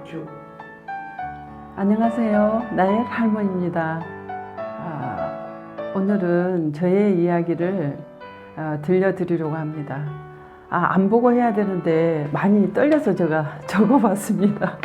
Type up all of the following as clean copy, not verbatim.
쭉. 안녕하세요. 나의 할머니입니다. 오늘은 저의 이야기를 들려드리려고 합니다. 안 보고 해야 되는데 많이 떨려서 제가 적어봤습니다.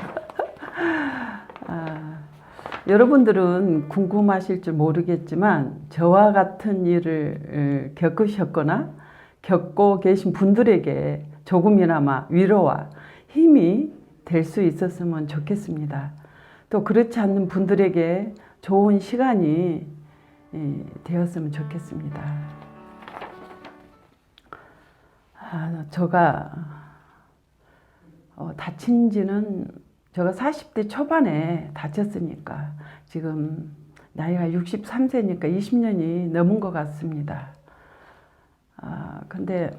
여러분들은 궁금하실 줄 모르겠지만 저와 같은 일을 겪으셨거나 겪고 계신 분들에게 조금이나마 위로와 힘이 될 수 있었으면 좋겠습니다. 또 그렇지 않는 분들에게 좋은 시간이 되었으면 좋겠습니다. 제가 다친 지는 제가 40대 초반에 다쳤으니까 지금 나이가 63세니까 20년이 넘은 것 같습니다. 근데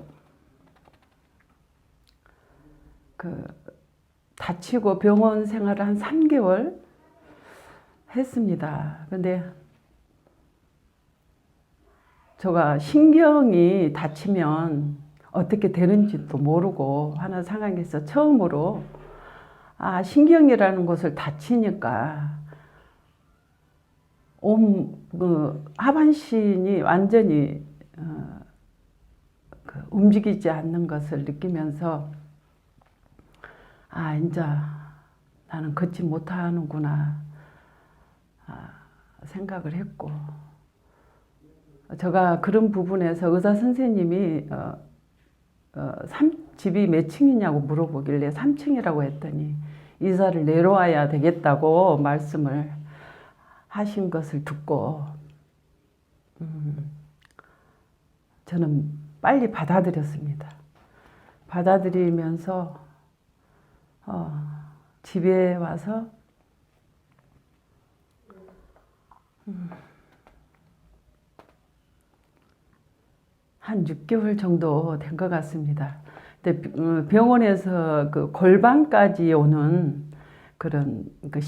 다치고 병원 생활을 한 3개월 했습니다. 근데 제가 신경이 다치면 어떻게 되는지도 모르고 하는 상황에서 처음으로 신경이라는 곳을 다치니까 하반신이 완전히 움직이지 않는 것을 느끼면서 이제 나는 걷지 못하는구나 생각을 했고, 제가 그런 부분에서 의사 선생님이 집이 몇 층이냐고 물어보길래 3층이라고 했더니 이사를 내려와야 되겠다고 말씀을 하신 것을 듣고 저는 빨리 받아들였습니다. 받아들이면서 집에 와서 한 6개월 정도 된 것 같습니다. 근데 병원에서 그 골반까지 오는 그런 그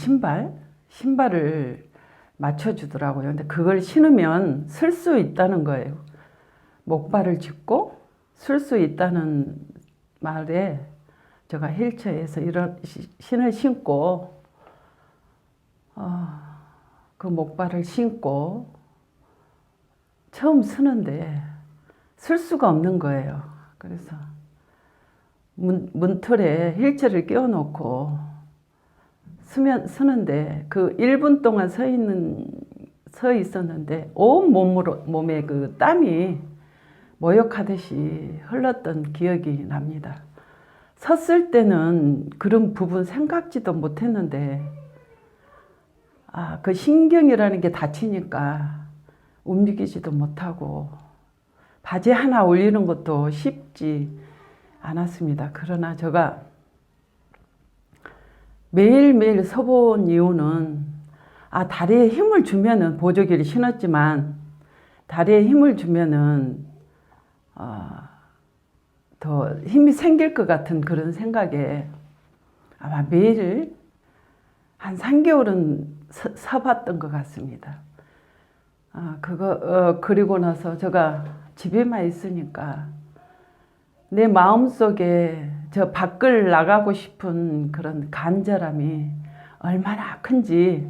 신발을 맞춰주더라고요. 근데 그걸 신으면 쓸 수 있다는 거예요. 목발을 짚고 쓸 수 있다는 말에 제가 휠체어에서 이런 신을 신고 그 목발을 신고 처음 쓰는데 쓸 수가 없는 거예요. 그래서 문틀에 휠체어를 끼워놓고 쓰는데 그 1분 동안 서 있었는데 온 몸에 그 땀이 모욕하듯이 흘렀던 기억이 납니다. 섰을 때는 그런 부분 생각지도 못했는데 그 신경이라는 게 다치니까 움직이지도 못하고 바지 하나 올리는 것도 쉽지 않았습니다. 그러나 제가 매일매일 서본 이유는 다리에 힘을 주면은 보조기를 신었지만 다리에 힘을 주면은 더 힘이 생길 것 같은 그런 생각에 아마 매일 한 3개월은 서봤던 것 같습니다. 그리고 나서 제가 집에만 있으니까 내 마음속에 저 밖을 나가고 싶은 그런 간절함이 얼마나 큰지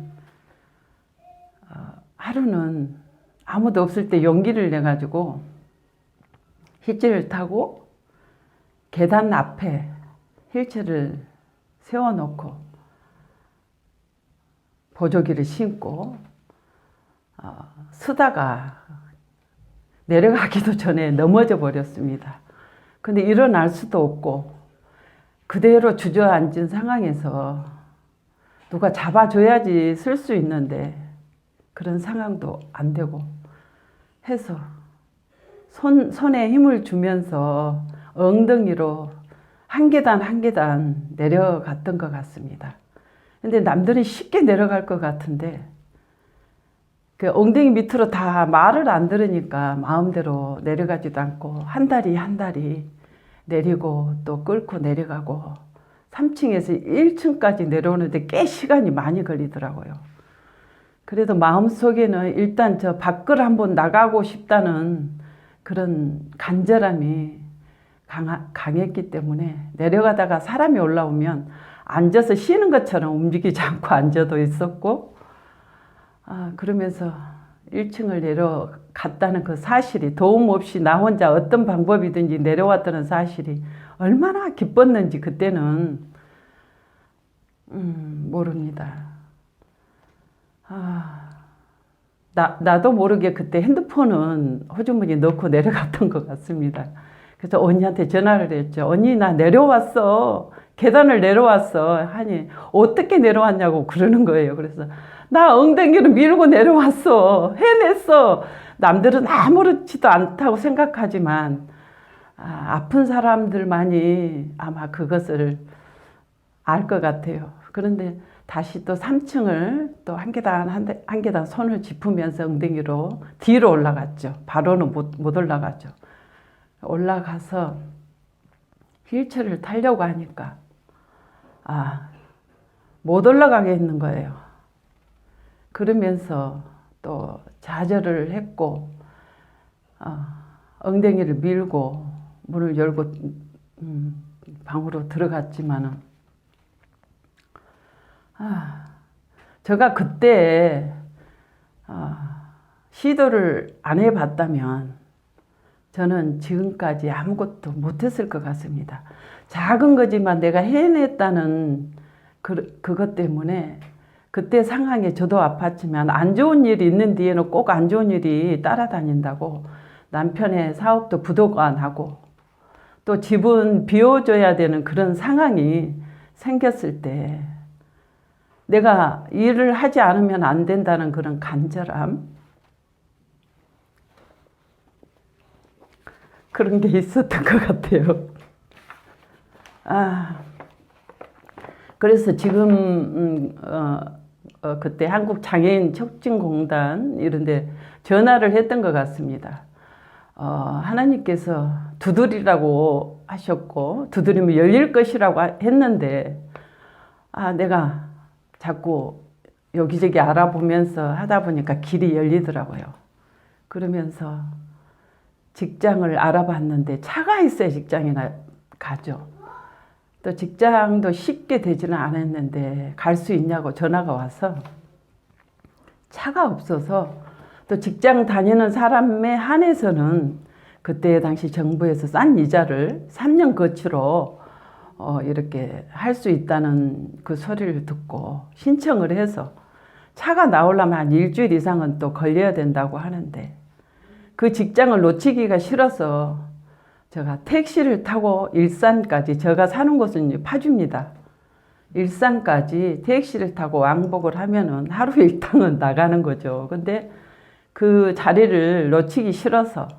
하루는 아무도 없을 때 용기를 내가지고 휠체어를 타고 계단 앞에 휠체어를 세워놓고 보조기를 신고 쓰다가 내려가기도 전에 넘어져 버렸습니다. 근데 일어날 수도 없고 그대로 주저앉은 상황에서 누가 잡아줘야지 쓸 수 있는데 그런 상황도 안 되고 해서 손에 힘을 주면서 엉덩이로 한 계단 한 계단 내려갔던 것 같습니다. 근데 남들은 쉽게 내려갈 것 같은데 그 엉덩이 밑으로 다 말을 안 들으니까 마음대로 내려가지도 않고 한 다리 한 다리 내리고 또 끌고 내려가고 3층에서 1층까지 내려오는데 꽤 시간이 많이 걸리더라고요. 그래도 마음속에는 일단 저 밖을 한번 나가고 싶다는 그런 간절함이 강했기 때문에 내려가다가 사람이 올라오면 앉아서 쉬는 것처럼 움직이지 않고 앉아도 있었고, 그러면서 1층을 내려갔다는 그 사실이, 도움 없이 나 혼자 어떤 방법이든지 내려왔다는 사실이 얼마나 기뻤는지 그때는 모릅니다. 나도 모르게 그때 핸드폰은 호주머니에 넣고 내려갔던 것 같습니다. 그래서 언니한테 전화를 했죠. 언니, 나 내려왔어. 계단을 내려왔어. 하니 어떻게 내려왔냐고 그러는 거예요. 그래서 나 엉덩이를 밀고 내려왔어. 해냈어. 남들은 아무렇지도 않다고 생각하지만 아픈 사람들만이 아마 그것을 알 것 같아요. 그런데 다시 또 3층을 또 한 계단 손을 짚으면서 엉덩이로 뒤로 올라갔죠. 바로는 못 올라가죠. 올라가서 휠체어를 타려고 하니까 못 올라가겠는 거예요. 그러면서 또 좌절을 했고 엉덩이를 밀고 문을 열고 방으로 들어갔지만은 제가 그때 시도를 안 해봤다면 저는 지금까지 아무것도 못했을 것 같습니다. 작은 거지만 내가 해냈다는 그것 때문에 그때 상황에 저도 아팠지만 안 좋은 일이 있는 뒤에는 꼭 안 좋은 일이 따라다닌다고 남편의 사업도 부도가 나고 또 집은 비워줘야 되는 그런 상황이 생겼을 때 내가 일을 하지 않으면 안 된다는 그런 간절함, 그런 게 있었던 것 같아요. 그래서 지금 그때 한국장애인 촉진공단 이런데 전화를 했던 것 같습니다. 하나님께서 두드리라고 하셨고 두드리면 열릴 것이라고 했는데 내가 자꾸 여기저기 알아보면서 하다 보니까 길이 열리더라고요. 그러면서 직장을 알아봤는데 차가 있어야 직장에 가죠. 또 직장도 쉽게 되지는 않았는데 갈 수 있냐고 전화가 와서 차가 없어서 또 직장 다니는 사람에 한해서는 그때 당시 정부에서 싼 이자를 3년 거치로 이렇게 할 수 있다는 그 소리를 듣고 신청을 해서 차가 나오려면 한 일주일 이상은 또 걸려야 된다고 하는데 그 직장을 놓치기가 싫어서 제가 택시를 타고 일산까지, 제가 사는 곳은 파주입니다. 일산까지 택시를 타고 왕복을 하면은 하루 일당은 나가는 거죠. 근데 그 자리를 놓치기 싫어서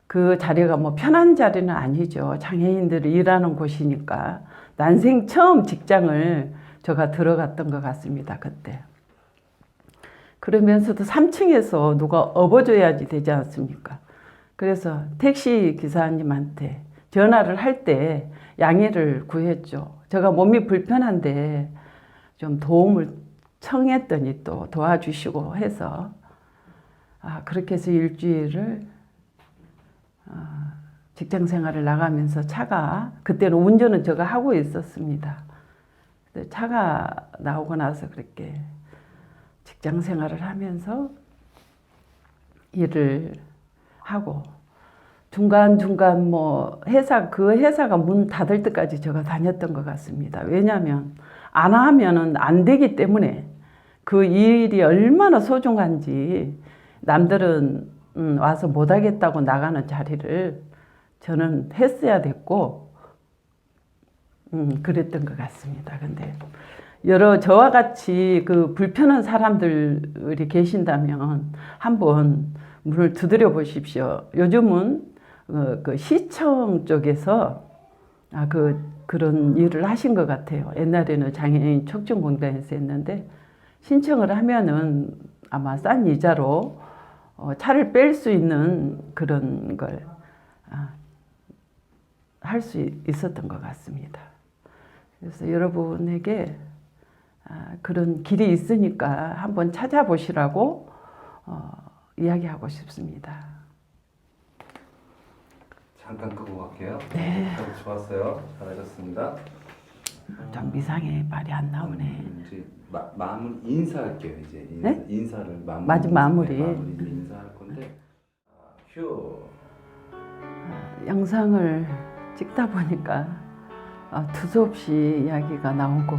그 자리가 뭐 편한 자리는 아니죠. 장애인들이 일하는 곳이니까. 난생 처음 직장을 제가 들어갔던 것 같습니다. 그때. 그러면서도 3층에서 누가 업어줘야지 되지 않습니까? 그래서 택시 기사님한테 전화를 할 때 양해를 구했죠. 제가 몸이 불편한데 좀 도움을 청했더니 또 도와주시고 해서 그렇게 해서 일주일을 직장 생활을 나가면서 차가, 그때는 운전은 제가 하고 있었습니다. 차가 나오고 나서 그렇게 직장 생활을 하면서 일을 하고 중간중간 뭐 그 회사가 문 닫을 때까지 제가 다녔던 것 같습니다. 왜냐하면 안 하면은 안 되기 때문에 그 일이 얼마나 소중한지 남들은 와서 못 하겠다고 나가는 자리를 저는 했어야 됐고 그랬던 것 같습니다. 근데 저와 같이 그 불편한 사람들이 계신다면 한번 문을 두드려 보십시오. 요즘은 그 시청 쪽에서 그런 일을 하신 것 같아요. 옛날에는 장애인 촉진공단에서 했는데 신청을 하면은 아마 싼 이자로 차를 뺄 수 있는 그런 걸 할 수 있었던 것 같습니다. 그래서 여러분에게 그런 길이 있으니까 한번 찾아보시라고 이야기하고 싶습니다. 잠깐 끄고 갈게요. 네. 좋았어요. 잘하셨습니다. 좀 이상해. 말이 안 나오네. 이제 마무리 인사할게요. 이제 네? 인사를 마무리. 인사할 건데 휴. 영상을 찍다 보니까 두서없이 이야기가 나오고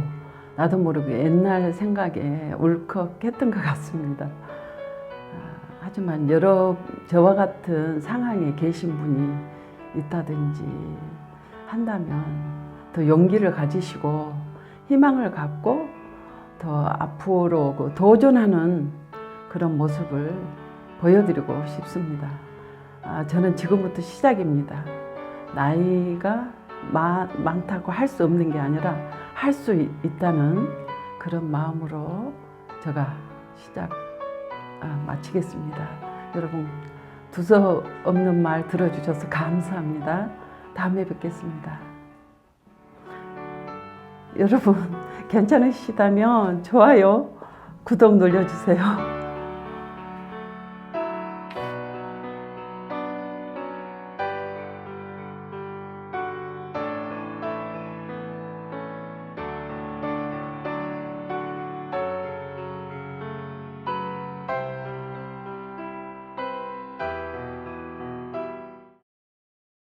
나도 모르게 옛날 생각에 울컥했던 것 같습니다. 하지만 저와 같은 상황에 계신 분이 있다든지 한다면 더 용기를 가지시고 희망을 갖고 더 앞으로 도전하는 그런 모습을 보여드리고 싶습니다. 저는 지금부터 시작입니다. 나이가 많다고 할 수 없는 게 아니라 할 수 있다는 그런 마음으로 제가 마치겠습니다. 여러분 두서없는 말 들어주셔서 감사합니다. 다음에 뵙겠습니다. 여러분 괜찮으시다면 좋아요, 구독 눌러주세요.